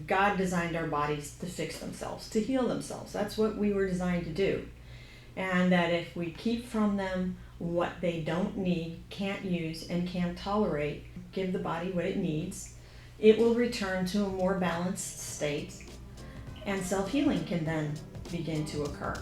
God designed our bodies to fix themselves, to heal themselves. That's what we were designed to do. And that if we keep from them what they don't need, can't use, and can't tolerate, give the body what it needs, it will return to a more balanced state, and self-healing can then begin to occur.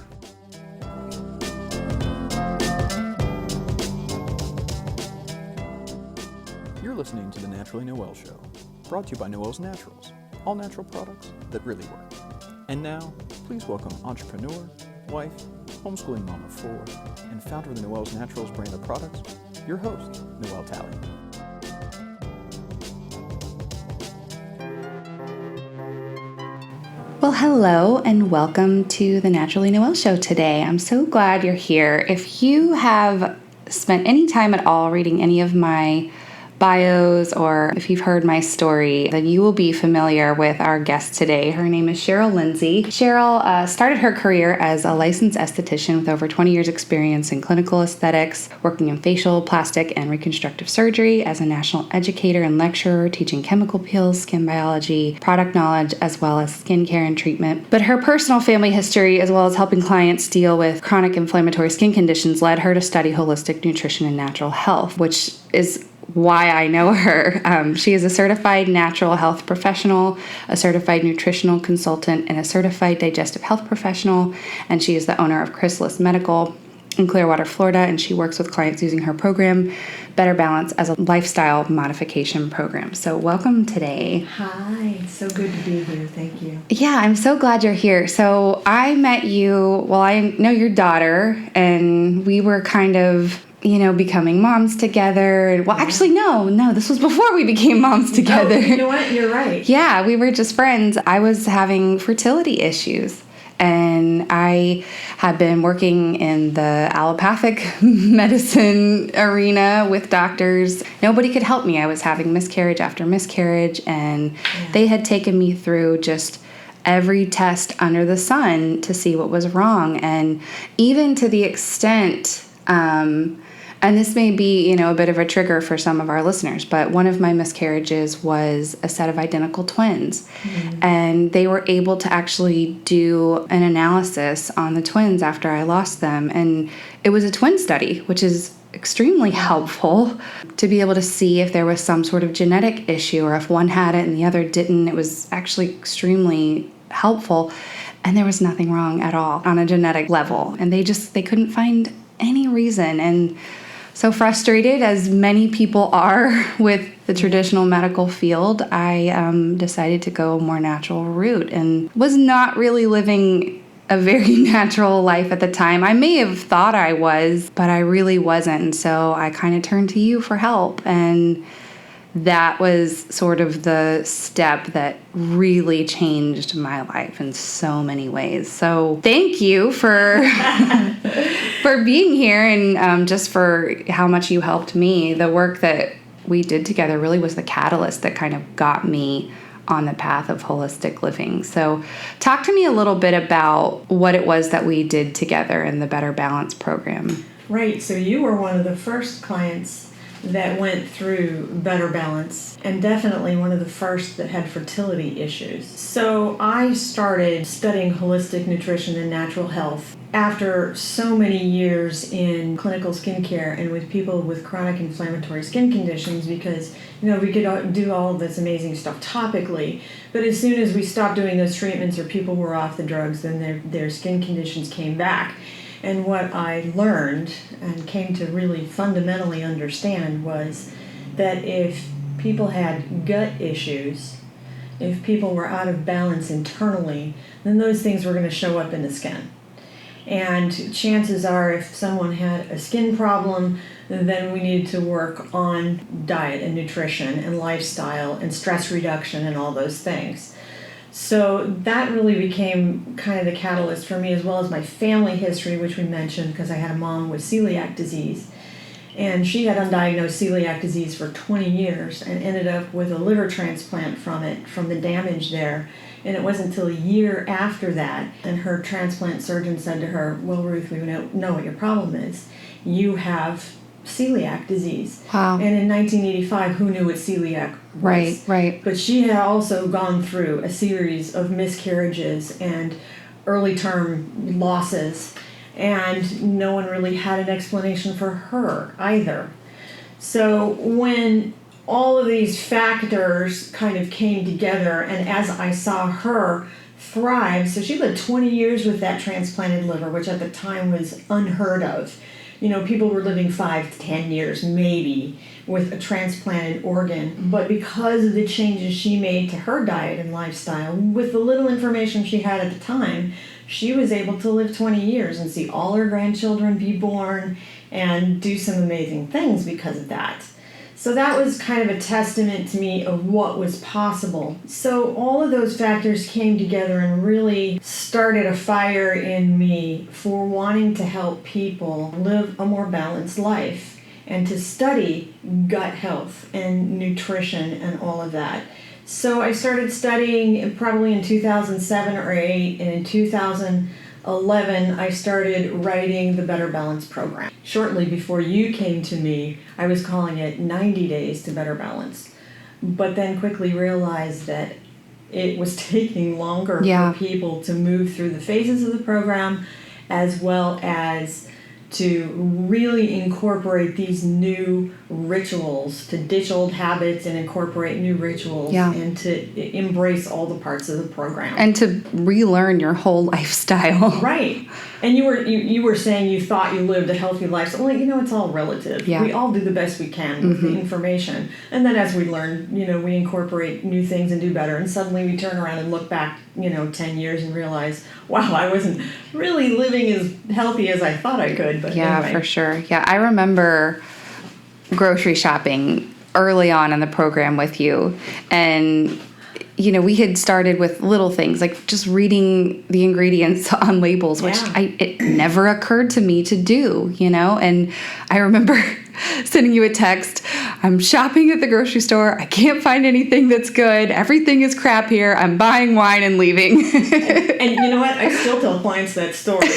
You're listening to the Naturally Noel Show, brought to you by Noel's Naturals, all natural products that really work. And now, please welcome entrepreneur, wife, homeschooling mom of 4, and founder of the Noel's Naturals brand of products, your host, Noel Talley. Well, hello and welcome to the Naturally Noel Show today. I'm so glad you're here. If you have spent any time at all reading any of my bios, or if you've heard my story, then you will be familiar with our guest today. Her name is Cheryl Lindsey. Cheryl started her career as a licensed esthetician with over 20 years experience in clinical aesthetics, working in facial, plastic, and reconstructive surgery as a national educator and lecturer, teaching chemical peels, skin biology, product knowledge, as well as skincare and treatment. But her personal family history, as well as helping clients deal with chronic inflammatory skin conditions, led her to study holistic nutrition and natural health, which is why I know her. She is a certified natural health professional, a certified nutritional consultant, and a certified digestive health professional. And she is the owner of Chrysalis Medical in Clearwater, Florida. And she works with clients using her program, Better Balance, as a lifestyle modification program. So welcome today. Hi, so good to be here. Thank you. Yeah, I'm so glad you're here. So I met you, well, I know your daughter, and we were kind of becoming moms together. Well, actually, no, this was before we became moms together. Oh, you know what? You're right. Yeah, we were just friends. I was having fertility issues, and I had been working in the allopathic medicine arena with doctors. Nobody could help me. I was having miscarriage after miscarriage, and they had taken me through just every test under the sun to see what was wrong, and even to the extent and this may be, a bit of a trigger for some of our listeners, but one of my miscarriages was a set of identical twins. Mm-hmm. And they were able to actually do an analysis on the twins after I lost them. And it was a twin study, which is extremely helpful to be able to see if there was some sort of genetic issue or if one had it and the other didn't. It was actually extremely helpful. And there was nothing wrong at all on a genetic level. And they couldn't find any reason. And so frustrated, as many people are with the traditional medical field, I decided to go a more natural route and was not really living a very natural life at the time. I may have thought I was, but I really wasn't. And so I kind of turned to you for help. And that was sort of the step that really changed my life in so many ways. So thank you for for being here, and just for how much you helped me. The work that we did together really was the catalyst that kind of got me on the path of holistic living. So talk to me a little bit about what it was that we did together in the Better Balance program. Right. So you were one of the first clients that went through Better Balance, and definitely one of the first that had fertility issues. So I started studying holistic nutrition and natural health after so many years in clinical skincare and with people with chronic inflammatory skin conditions, because we could do all of this amazing stuff topically, but as soon as we stopped doing those treatments or people were off the drugs, then their skin conditions came back. And what I learned and came to really fundamentally understand was that if people had gut issues, if people were out of balance internally, then those things were going to show up in the skin. And chances are, if someone had a skin problem, then we needed to work on diet and nutrition and lifestyle and stress reduction and all those things. So that really became kind of the catalyst for me, as well as my family history, which we mentioned, because I had a mom with celiac disease. And she had undiagnosed celiac disease for 20 years and ended up with a liver transplant from the damage there. And it wasn't until a year after that, and her transplant surgeon said to her, "Well, Ruth, we know what your problem is. You have celiac disease. Wow. And in 1985, who knew what celiac was? Right. But she had also gone through a series of miscarriages and early term losses, and no one really had an explanation for her either. So when all of these factors kind of came together, and as I saw her thrive, so she lived 20 years with that transplanted liver, which at the time was unheard of. You know, people were living 5 to 10 years maybe with a transplanted organ, but because of the changes she made to her diet and lifestyle, with the little information she had at the time, she was able to live 20 years and see all her grandchildren be born and do some amazing things because of that. So that was kind of a testament to me of what was possible. So all of those factors came together and really started a fire in me for wanting to help people live a more balanced life and to study gut health and nutrition and all of that. So I started studying probably in 2007 or 8, and in 2011 I started writing the Better Balance program. Shortly before you came to me, I was calling it 90 Days to Better Balance, but then quickly realized that it was taking longer for people to move through the phases of the program, as well as to really incorporate these new rituals, to ditch old habits and incorporate new rituals, and to embrace all the parts of the program. And to relearn your whole lifestyle. Right. And you were saying you thought you lived a healthy lifestyle. Well, you know, it's all relative. Yeah. We all do the best we can with the information. And then as we learn, you know, we incorporate new things and do better. And suddenly we turn around and look back, 10 years and realize, wow, I wasn't really living as healthy as I thought I could. But anyway. For sure. Yeah, I remember grocery shopping early on in the program with you. And, we had started with little things like just reading the ingredients on labels, which it never occurred to me to do, And I remember sending you a text, I'm shopping at the grocery store. I can't find anything that's good. Everything is crap here. I'm buying wine and leaving. and you know what? I still tell clients that story.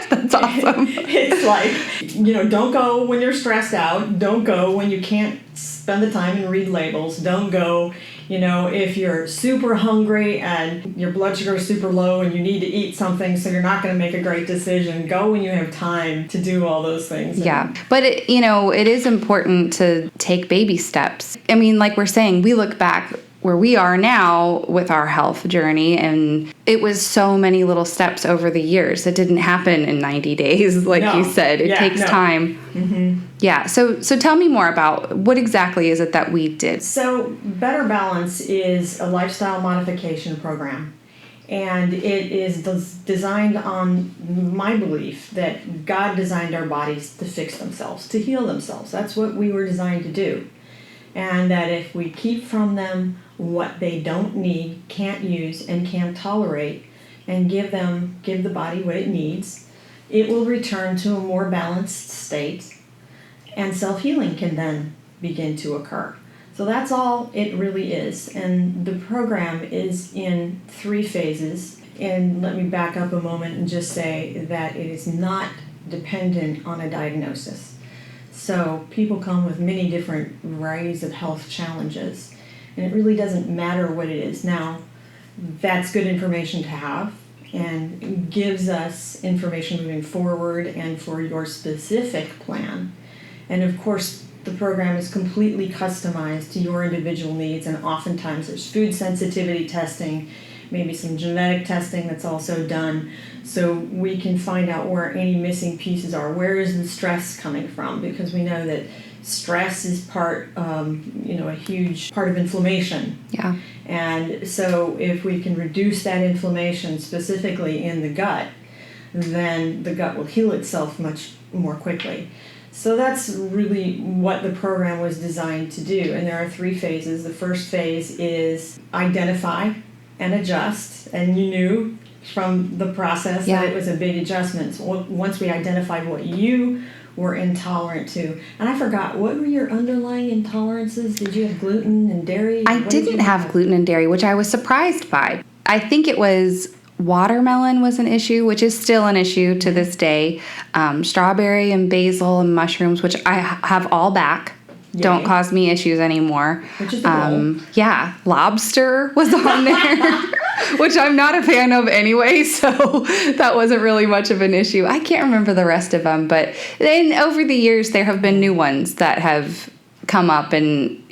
That's awesome. It's like, don't go when you're stressed out. Don't go when you can't spend the time and read labels. Don't go, if you're super hungry and your blood sugar is super low and you need to eat something so you're not going to make a great decision. Go when you have time to do all those things. Yeah. But, it is important to take baby steps. I mean, like we're saying, we look back where we are now with our health journey, and it was so many little steps over the years. It didn't happen in 90 days, like you said. It takes time. Mm-hmm. Yeah. So tell me more about what exactly is it that we did? So Better Balance is a lifestyle modification program, and it is designed on my belief that God designed our bodies to fix themselves, to heal themselves. That's what we were designed to do. And that if we keep from them what they don't need, can't use, and can't tolerate, and give the body what it needs, it will return to a more balanced state, and self-healing can then begin to occur. So that's all it really is. And the program is in 3 phases. And let me back up a moment and just say that it is not dependent on a diagnosis. So people come with many different varieties of health challenges, and it really doesn't matter what it is. Now, that's good information to have and gives us information moving forward and for your specific plan. And of course, the program is completely customized to your individual needs, and oftentimes there's food sensitivity testing, maybe some genetic testing that's also done, so we can find out where any missing pieces are. Where is the stress coming from? Because we know that stress is a huge part of inflammation. Yeah. And so if we can reduce that inflammation specifically in the gut, then the gut will heal itself much more quickly. So that's really what the program was designed to do. And there are 3 phases. The first phase is identify and adjust, and you knew from the process that it was a big adjustment. So once we identified what you were intolerant to, and I forgot, what were your underlying intolerances? Did you have gluten and dairy? I didn't have gluten and dairy, which I was surprised by. I think it was Watermelon was an issue, which is still an issue to this day. Strawberry and basil and mushrooms, which I have all back. Yay. Don't cause me issues anymore. Which is the goal. Yeah, lobster was on there, which I'm not a fan of anyway, so that wasn't really much of an issue. I can't remember the rest of them, but then over the years there have been new ones that have come up, and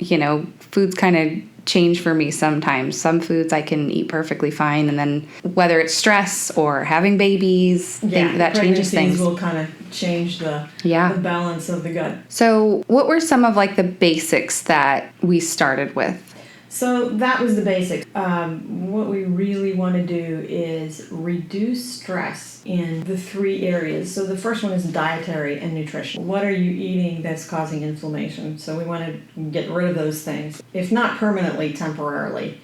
foods kind of change for me sometimes. Some foods I can eat perfectly fine, and then whether it's stress or having babies, that changes things. Will kind of change the balance of the gut. So what were some of the basics that we started with? So that was the basics. What we really want to do is reduce stress in the 3 areas. So the first one is dietary and nutrition. What are you eating that's causing inflammation? So we want to get rid of those things, if not permanently, temporarily,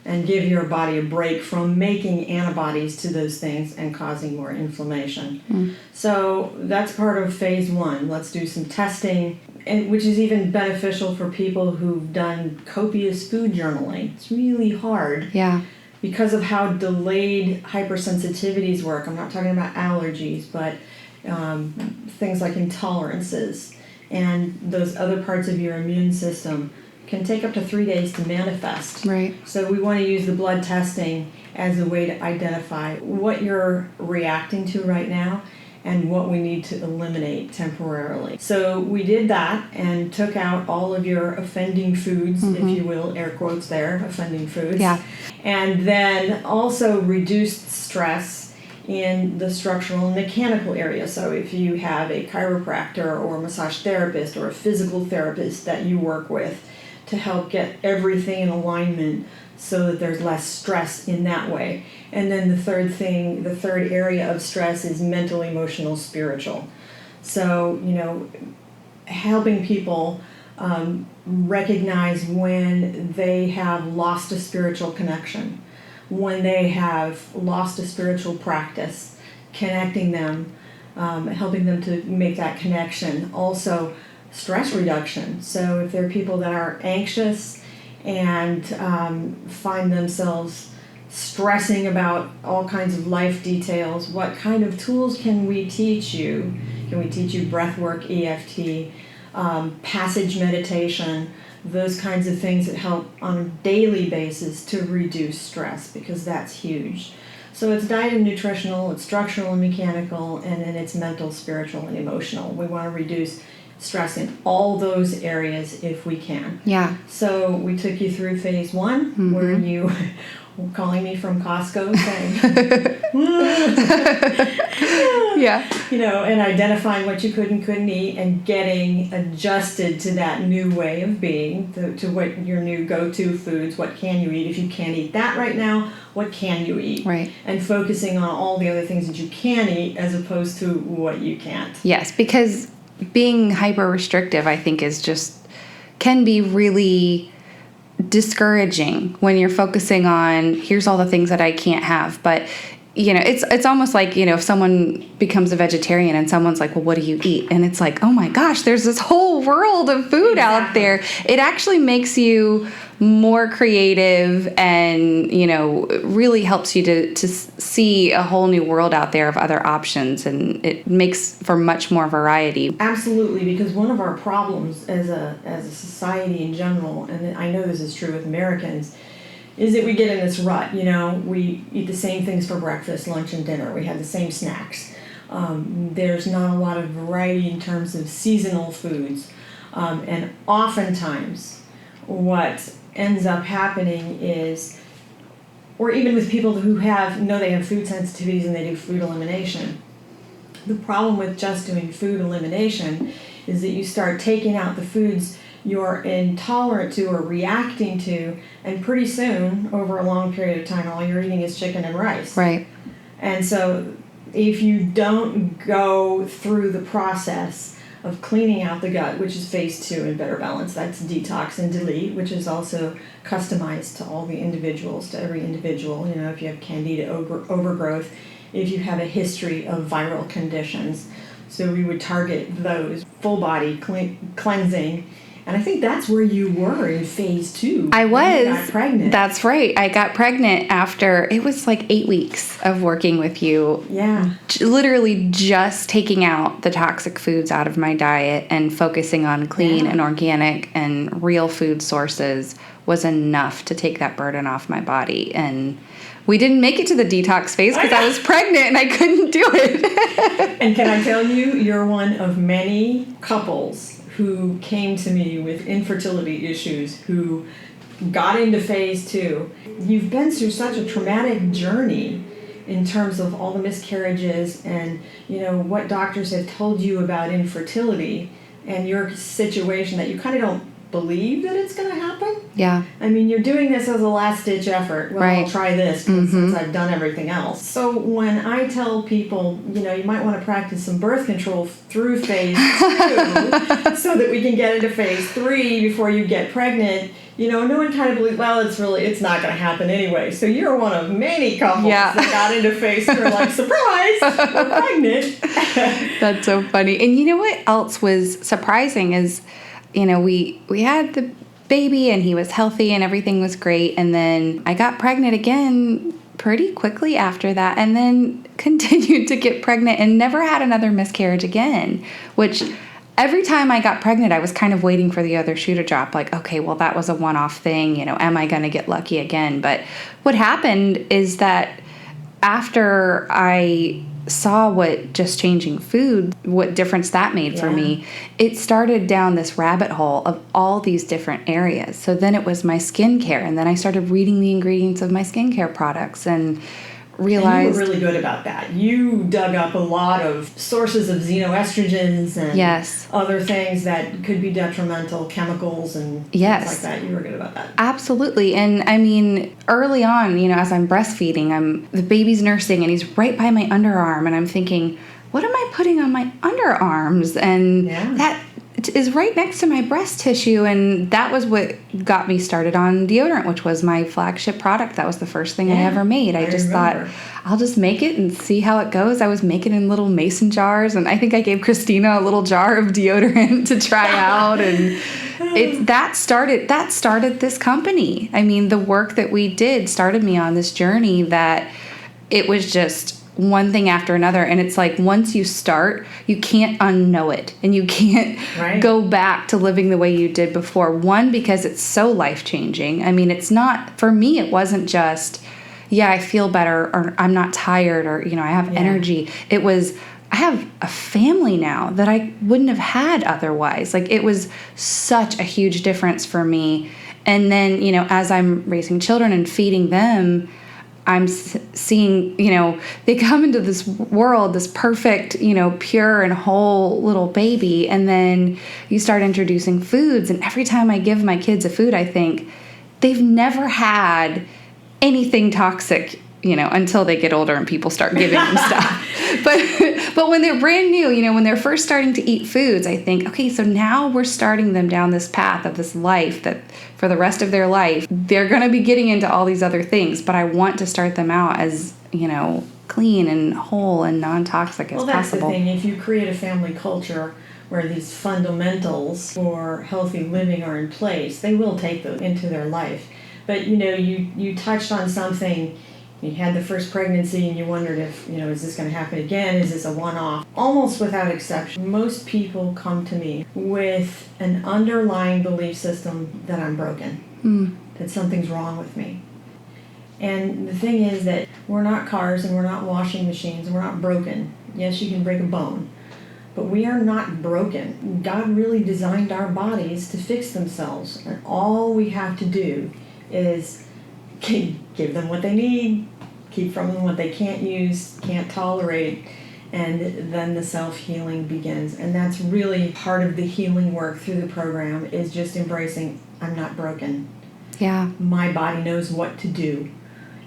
and give your body a break from making antibodies to those things and causing more inflammation. So that's part of phase 1. Let's do some testing, which is even beneficial for people who've done copious food journaling. It's really hard. Yeah. Because of how delayed hypersensitivities work. I'm not talking about allergies, but things like intolerances and those other parts of your immune system can take up to 3 days to manifest. Right. So we want to use the blood testing as a way to identify what you're reacting to right now and what we need to eliminate temporarily. So we did that and took out all of your offending foods, if you will, air quotes there, offending foods. Yeah. And then also reduced stress in the structural and mechanical area. So if you have a chiropractor or a massage therapist or a physical therapist that you work with to help get everything in alignment so that there's less stress in that way. And then the third area of stress is mental, emotional, spiritual. So, helping people recognize when they have lost a spiritual connection, when they have lost a spiritual practice, connecting them, helping them to make that connection. Also, stress reduction. So if there are people that are anxious and find themselves stressing about all kinds of life details, what kind of tools can we teach you? Can we teach you breath work, EFT, passage meditation, those kinds of things that help on a daily basis to reduce stress, because that's huge. So it's diet and nutritional, it's structural and mechanical, and then it's mental, spiritual, and emotional. We want to reduce stress in all those areas if we can. Yeah. So we took you through phase 1, where you were calling me from Costco saying, yeah, and identifying what you could and couldn't eat and getting adjusted to that new way of being, to what your new go-to foods, what can you eat? If you can't eat that right now, what can you eat? Right. And focusing on all the other things that you can eat as opposed to what you can't. Yes, because being hyper restrictive, I think, can be really discouraging when you're focusing on, here's all the things that I can't have. But it's almost like, if someone becomes a vegetarian and someone's like, well, what do you eat? And it's like, oh my gosh, there's this whole world of food out there. It actually makes you more creative and, really helps you to see a whole new world out there of other options, and it makes for much more variety. Absolutely, because one of our problems as a society in general, and I know this is true with Americans, is that we get in this rut. We eat the same things for breakfast, lunch, and dinner. We have the same snacks. There's not a lot of variety in terms of seasonal foods. And oftentimes what ends up happening is, or even with people who know they have food sensitivities and they do food elimination, the problem with just doing food elimination is that you start taking out the foods you're intolerant to or reacting to, and pretty soon, over a long period of time, all you're eating is chicken and rice. Right. And so if you don't go through the process of cleaning out the gut, which is phase 2 in Better Balance, that's detox and delete, which is also customized to all the individuals, to every individual. If you have candida overgrowth, if you have a history of viral conditions. So we would target those full body cleansing And I think that's where you were in phase 2. I was. You got pregnant. That's right. I got pregnant after, it was like 8 weeks of working with you. Yeah. Literally just taking out the toxic foods out of my diet and focusing on clean and organic and real food sources was enough to take that burden off my body. And we didn't make it to the detox phase because I was pregnant and I couldn't do it. And can I tell you, you're one of many couples who came to me with infertility issues, who got into phase 2. You've been through such a traumatic journey in terms of all the miscarriages and, what doctors have told you about infertility and your situation that you kind of don't believe that it's going to happen. Yeah. I mean, you're doing this as a last-ditch effort. Well, right. I'll try this since I've done everything else. So when I tell people, you might want to practice some birth control through phase 2 so that we can get into phase 3 before you get pregnant, no one kind of believes, well, it's not going to happen anyway. So you're one of many couples that got into phase 3 like, surprise, we're pregnant. That's so funny. And you know what else was surprising is, we had the baby and he was healthy and everything was great. And then I got pregnant again pretty quickly after that and then continued to get pregnant and never had another miscarriage again, which every time I got pregnant, I was kind of waiting for the other shoe to drop. Like, okay, well, that was a one-off thing. Am I going to get lucky again? But what happened is that after I saw what just changing food, what difference that made for me, it started down this rabbit hole of all these different areas. So then it was my skincare, and then I started reading the ingredients of my skincare products and realized... And you were really good about that. You dug up a lot of sources of xenoestrogens and other things that could be detrimental, chemicals and things like that. You were good about that. Absolutely. And I mean, early on, as I'm breastfeeding, the baby's nursing and he's right by my underarm and I'm thinking, what am I putting on my underarms? And that is right next to my breast tissue, and that was what got me started on deodorant, which was my flagship product. That was the first thing I ever made. I just thought, I'll just make it and see how it goes. I was making in little mason jars, and I think I gave Christina a little jar of deodorant to try out, and that started this company. I mean, the work that we did started me on this journey that it was just one thing after another, and it's like once you start, you can't unknow it, and you can't go back to living the way you did before. One, because it's so life-changing. I mean, it's not, for me, it wasn't just, I feel better, or I'm not tired, or, I have energy. It was, I have a family now that I wouldn't have had otherwise. Like, it was such a huge difference for me. And then, as I'm raising children and feeding them, I'm seeing, they come into this world, this perfect, pure and whole little baby. And then you start introducing foods. And every time I give my kids a food, I think they've never had anything toxic, until they get older and people start giving them stuff. But when they're brand new, when they're first starting to eat foods, I think, okay, so now we're starting them down this path of this life that for the rest of their life, they're going to be getting into all these other things. But I want to start them out as, clean and whole and non-toxic as possible. Well, that's the thing. If you create a family culture where these fundamentals for healthy living are in place, they will take them into their life. But, you touched on something. You had the first pregnancy and you wondered if, is this going to happen again? Is this a one-off? Almost without exception, most people come to me with an underlying belief system that I'm broken, that something's wrong with me. And the thing is that we're not cars and we're not washing machines and we're not broken. Yes, you can break a bone, but we are not broken. God really designed our bodies to fix themselves, and all we have to do is give them what they need, keep from them what they can't use, can't tolerate, and then the self-healing begins. And that's really part of the healing work through the program, is just embracing, I'm not broken. Yeah. My body knows what to do.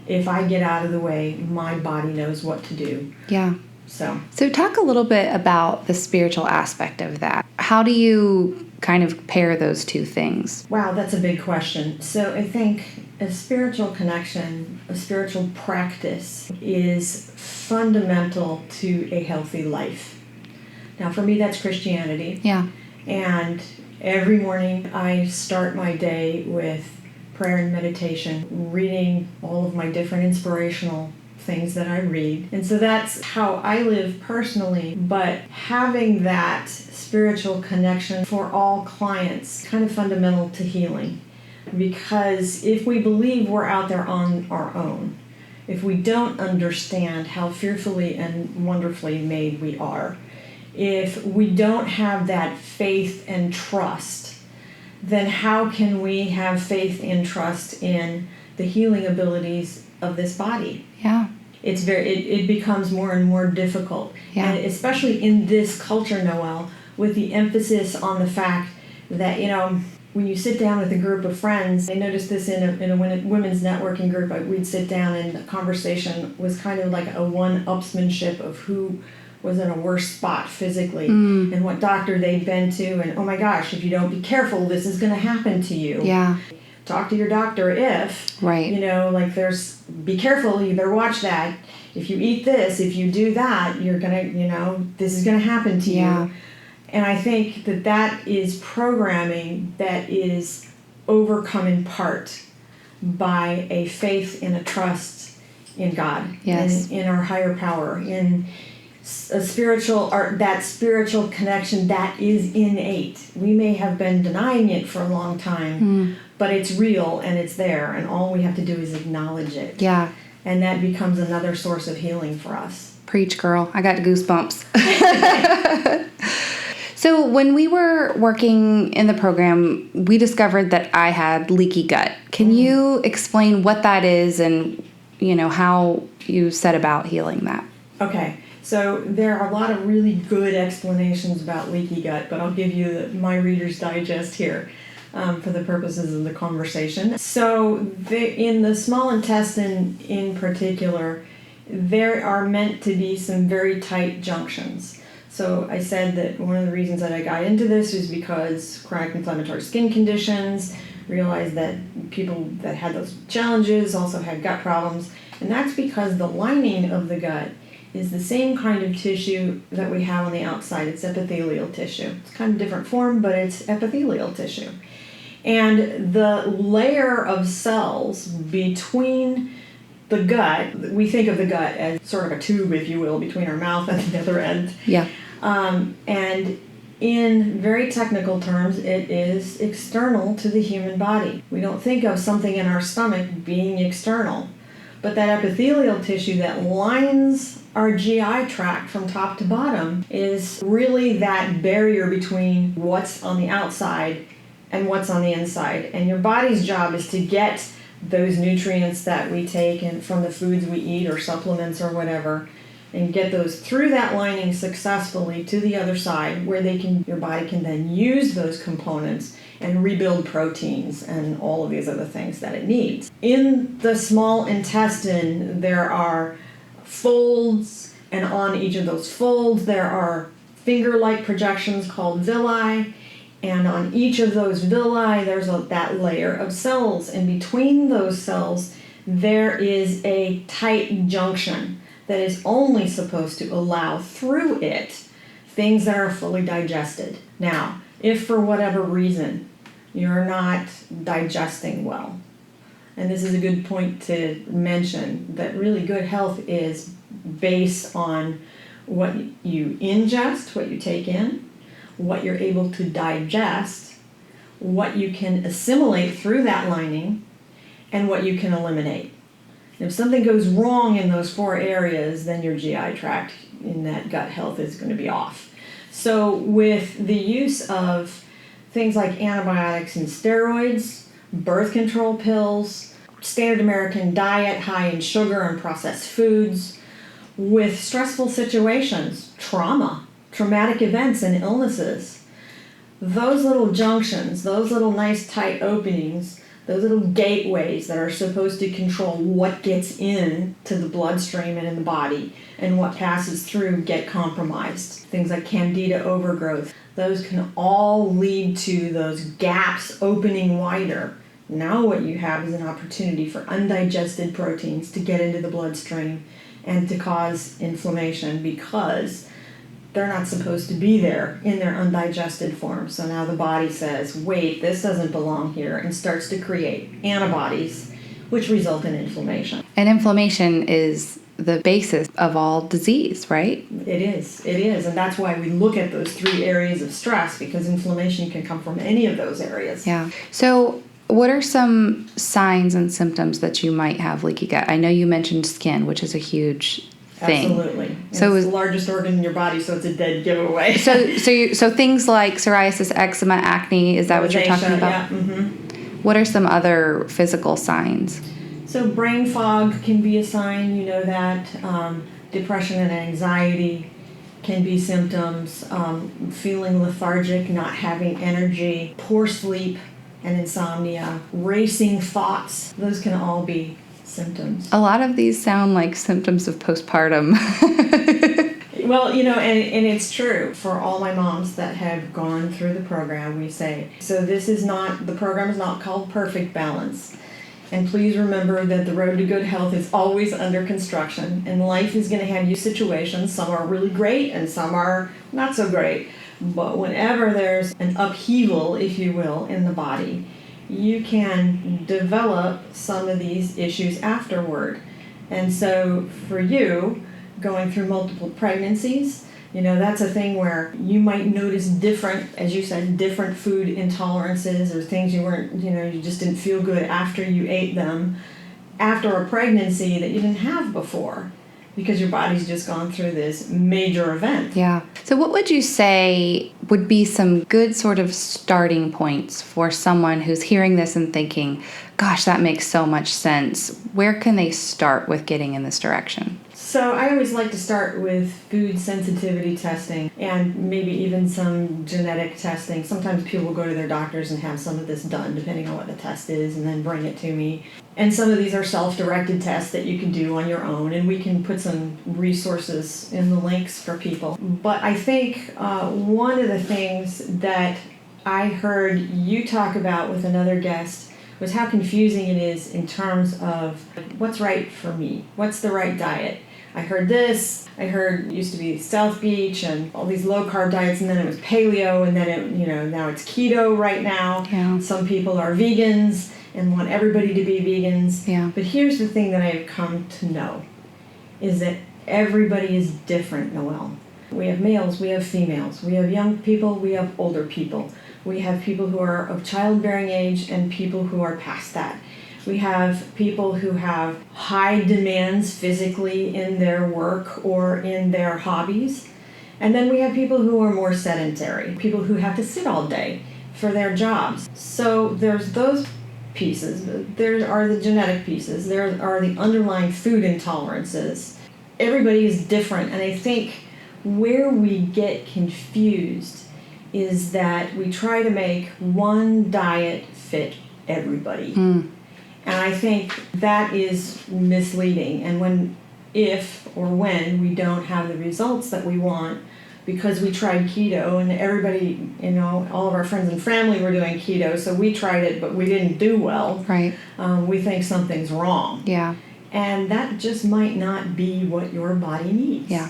If I get out of the way, my body knows what to do. Yeah. So talk a little bit about the spiritual aspect of that. How do you kind of pair those two things? Wow, that's a big question. So I think a spiritual connection, a spiritual practice is fundamental to a healthy life. Now, for me, that's Christianity. Yeah. And Every morning I start my day with prayer and meditation, reading all of my different inspirational things that I read. And so that's how I live personally, but having that spiritual connection for all clients kind of fundamental to healing. Because if we believe we're out there on our own, if we don't understand how fearfully and wonderfully made we are, if we don't have that faith and trust, then how can we have faith and trust in the healing abilities of this body? Yeah. It becomes more and more difficult. Yeah. And especially in this culture, Noelle, with the emphasis on the fact that, when you sit down with a group of friends, I noticed this in a women's networking group, we'd sit down and the conversation was kind of like a one-upsmanship of who was in a worse spot physically and what doctor they'd been to, and oh my gosh, if you don't be careful, this is going to happen to you. Yeah. Talk to your doctor if, right. Be careful, you better watch that. If you eat this, if you do that, you're going to, this is going to happen to you. And I think that is programming that is overcome in part by a faith and a trust in God, yes, in our higher power, in a that spiritual connection that is innate. We may have been denying it for a long time, but it's real and it's there, and all we have to do is acknowledge it. Yeah. And that becomes another source of healing for us. Preach, girl. I got goosebumps. So when we were working in the program, we discovered that I had leaky gut. Can you explain what that is and, how you set about healing that? Okay. So there are a lot of really good explanations about leaky gut, but I'll give you my Reader's Digest here for the purposes of the conversation. So in the small intestine in particular, there are meant to be some very tight junctions. So I said that one of the reasons that I got into this was because chronic inflammatory skin conditions, realized that people that had those challenges also had gut problems, and that's because the lining of the gut is the same kind of tissue that we have on the outside. It's epithelial tissue. It's kind of different form, but it's epithelial tissue. And the layer of cells between the gut, we think of the gut as sort of a tube, if you will, between our mouth and the other end. Yeah. And in very technical terms, it is external to the human body. We don't think of something in our stomach being external, but that epithelial tissue that lines our GI tract from top to bottom is really that barrier between what's on the outside and what's on the inside. And your body's job is to get those nutrients that we take and from the foods we eat or supplements or whatever, and get those through that lining successfully to the other side where your body can then use those components and rebuild proteins and all of these other things that it needs. In the small intestine, there are folds, and on each of those folds there are finger-like projections called villi, and on each of those villi there's that layer of cells, and between those cells there is a tight junction that is only supposed to allow through it things that are fully digested. Now, if for whatever reason you're not digesting well, and this is a good point to mention, that really good health is based on what you ingest, what you take in, what you're able to digest, what you can assimilate through that lining, and what you can eliminate. If something goes wrong in those 4 areas, then your GI tract in that gut health is going to be off. So with the use of things like antibiotics and steroids, birth control pills, standard American diet high in sugar and processed foods, with stressful situations, traumatic events and illnesses, those little junctions, those little nice tight openings, those little gateways that are supposed to control what gets in to the bloodstream and in the body and what passes through get compromised. Things like candida overgrowth, those can all lead to those gaps opening wider. Now what you have is an opportunity for undigested proteins to get into the bloodstream and to cause inflammation, because they're not supposed to be there in their undigested form. So now the body says, wait, this doesn't belong here, and starts to create antibodies, which result in inflammation. And inflammation is the basis of all disease, right? It is. And that's why we look at those 3 areas of stress, because inflammation can come from any of those areas. Yeah. So what are some signs and symptoms that you might have leaky gut? I know you mentioned skin, which is a huge thing. Absolutely. And So it's the largest organ in your body, so it's a dead giveaway. So things like psoriasis, eczema, acne, is that what you're talking about? Yeah. Mm-hmm. What are some other physical signs? So brain fog can be a sign, you know that. Depression and anxiety can be symptoms. Feeling lethargic, not having energy, poor sleep and insomnia, racing thoughts. Those can all be symptoms. A lot of these sound like symptoms of postpartum. Well, you know, and it's true. For all my moms that have gone through the program, we say, so the program is not called Perfect Balance. And please remember that the road to good health is always under construction, and life is going to have you situations. Some are really great and some are not so great. But whenever there's an upheaval, if you will, in the body, you can develop some of these issues afterward. And so for you, going through multiple pregnancies, you know, that's a thing where you might notice different, as you said, different food intolerances or things you just didn't feel good after you ate them after a pregnancy that you didn't have before, because your body's just gone through this major event. Yeah. So what would you say would be some good sort of starting points for someone who's hearing this and thinking, gosh, that makes so much sense? Where can they start with getting in this direction? So I always like to start with food sensitivity testing and maybe even some genetic testing. Sometimes people will go to their doctors and have some of this done, depending on what the test is, and then bring it to me. And some of these are self-directed tests that you can do on your own, and we can put some resources in the links for people. But I think one of the things that I heard you talk about with another guest was how confusing it is in terms of what's right for me, what's the right diet. I heard this, it used to be South Beach and all these low-carb diets, and then it was paleo, and then now it's keto right now. Yeah. Some people are vegans and want everybody to be vegans. Yeah. But here's the thing that I've come to know, is that everybody is different, Noelle. We have males, we have females, we have young people, we have older people. We have people who are of childbearing age and people who are past that. We have people who have high demands physically in their work or in their hobbies. And then we have people who are more sedentary, people who have to sit all day for their jobs. So there's those pieces. There are the genetic pieces. There are the underlying food intolerances. Everybody is different. And I think where we get confused is that we try to make one diet fit everybody. And I think that is misleading. And when we don't have the results that we want because we tried keto and everybody, all of our friends and family were doing keto, so we tried it, but we didn't do well. Right. We think something's wrong. Yeah. And that just might not be what your body needs. Yeah.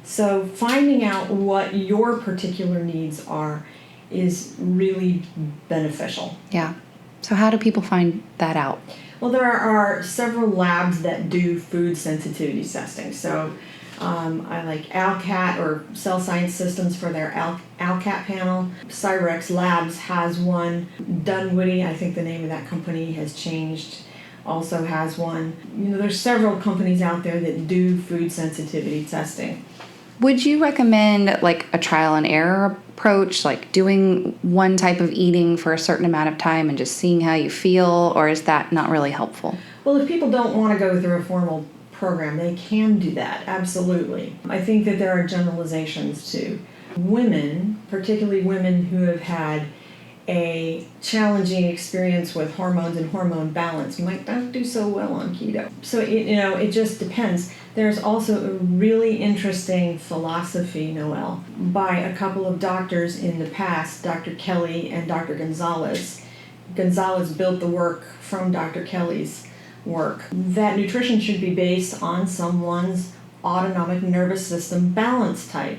So finding out what your particular needs are is really beneficial. Yeah. So how do people find that out? Well, there are several labs that do food sensitivity testing. So I like ALCAT or Cell Science Systems for their ALCAT panel. Cyrex Labs has one. Dunwoody, I think the name of that company has changed, also has one. There's several companies out there that do food sensitivity testing. Would you recommend like a trial and error approach, like doing one type of eating for a certain amount of time and just seeing how you feel, or is that not really helpful? Well, if people don't want to go through a formal program, they can do that, absolutely. I think that there are generalizations too. Women, particularly women who have had a challenging experience with hormones and hormone balance, might not do so well on keto. So it just depends. There's also a really interesting philosophy, Noelle, by a couple of doctors in the past, Dr. Kelly and Dr. Gonzalez. Gonzalez built the work from Dr. Kelly's work, that nutrition should be based on someone's autonomic nervous system balance type.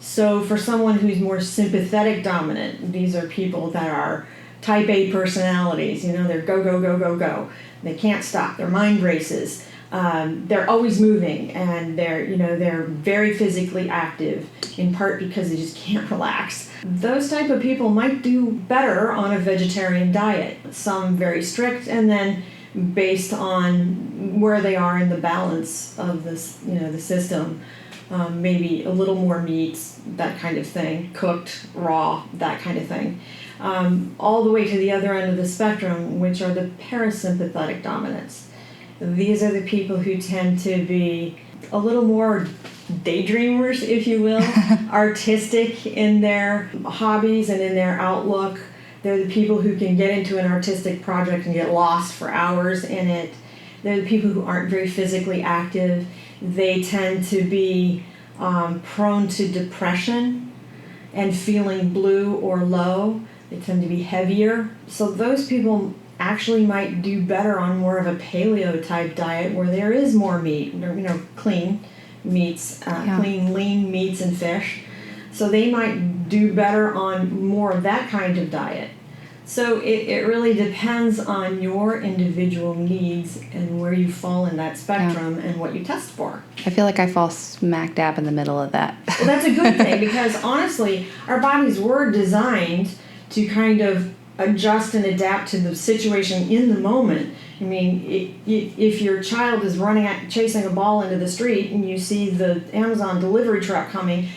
So for someone who's more sympathetic dominant, these are people that are type A personalities. They're go, go, go, go, go. They can't stop. Their mind races. They're always moving, and they're very physically active, in part because they just can't relax. Those type of people might do better on a vegetarian diet. Some very strict, and then based on where they are in the balance of this, the system, maybe a little more meats, that kind of thing, cooked, raw, that kind of thing. All the way to the other end of the spectrum, which are the parasympathetic dominants. These are the people who tend to be a little more daydreamers, if you will, artistic in their hobbies and in their outlook. They're the people who can get into an artistic project and get lost for hours in it. They're the people who aren't very physically active. They tend to be prone to depression and feeling blue or low. They tend to be heavier. So those people actually might do better on more of a paleo type diet where there is more meat, clean meats, clean, lean meats and fish. So they might do better on more of that kind of diet. So it really depends on your individual needs and where you fall in that spectrum and what you test for. I feel like I fall smack dab in the middle of that. Well, that's a good thing, because honestly, our bodies were designed to kind of adjust and adapt to the situation in the moment. I mean, if your child is chasing a ball into the street and you see the Amazon delivery truck coming,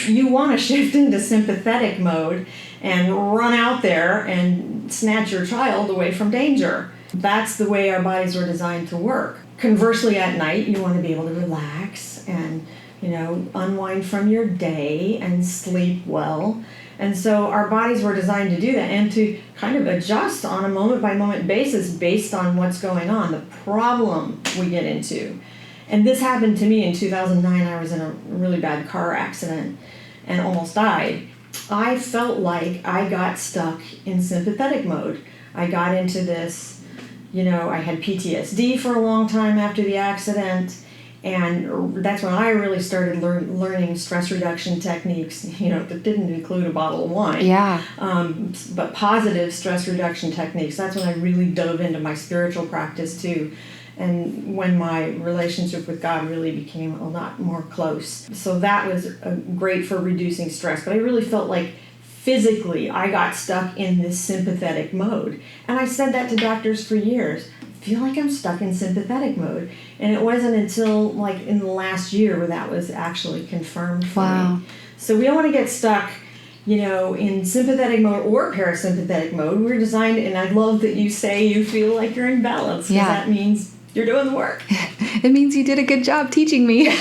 you want to shift into sympathetic mode and run out there and snatch your child away from danger. That's the way our bodies were designed to work. Conversely, at night, you want to be able to relax and, unwind from your day and sleep well. And so our bodies were designed to do that and to kind of adjust on a moment-by-moment basis based on what's going on, the problem we get into. And this happened to me in 2009. I was in a really bad car accident and almost died. I felt like I got stuck in sympathetic mode. I got into this, I had PTSD for a long time after the accident. And that's when I really started learning stress reduction techniques, that didn't include a bottle of wine. Yeah. But positive stress reduction techniques. That's when I really dove into my spiritual practice too. And when my relationship with God really became a lot more close. So that was great for reducing stress. But I really felt like physically I got stuck in this sympathetic mode. And I said that to doctors for years. Feel like I'm stuck in sympathetic mode. And it wasn't until in the last year where that was actually confirmed for me. So we don't want to get stuck, in sympathetic mode or parasympathetic mode. We're designed, and I love that you say you feel like you're in balance, because that means you're doing the work. It means you did a good job teaching me. And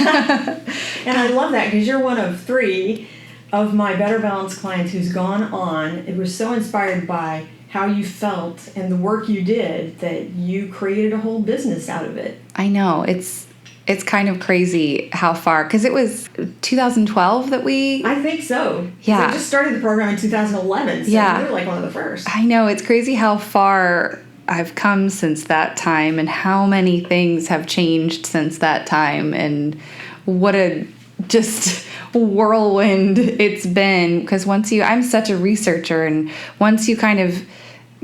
I love that, because you're one of 3 of my Better Balance clients who's gone on. It was so inspired by how you felt and the work you did that you created a whole business out of it. I know. It's kind of crazy how far, because it was 2012 that we... I think so. Yeah. I just started the program in 2011, so you were one of the first. I know. It's crazy how far I've come since that time and how many things have changed since that time, and what a just whirlwind it's been. Because I'm such a researcher, and once you kind of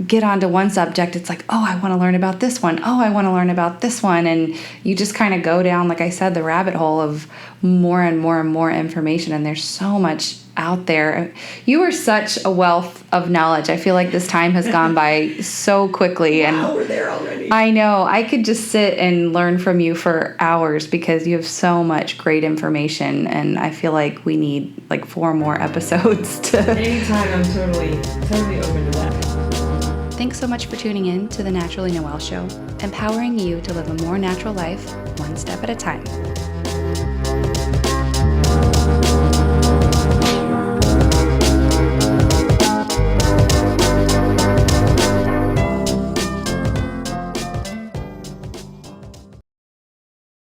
get onto one subject, it's like, oh, I want to learn about this one. Oh, I want to learn about this one. And you just kind of go down, like I said, the rabbit hole of more and more and more information. And there's so much out there. You are such a wealth of knowledge. I feel like this time has gone by so quickly. Wow, we're there already. I know. I could just sit and learn from you for hours, because you have so much great information. And I feel like we need 4 more episodes to... Anytime, I'm totally open to that. Thanks so much for tuning in to the Naturally Noelle Show, empowering you to live a more natural life, one step at a time.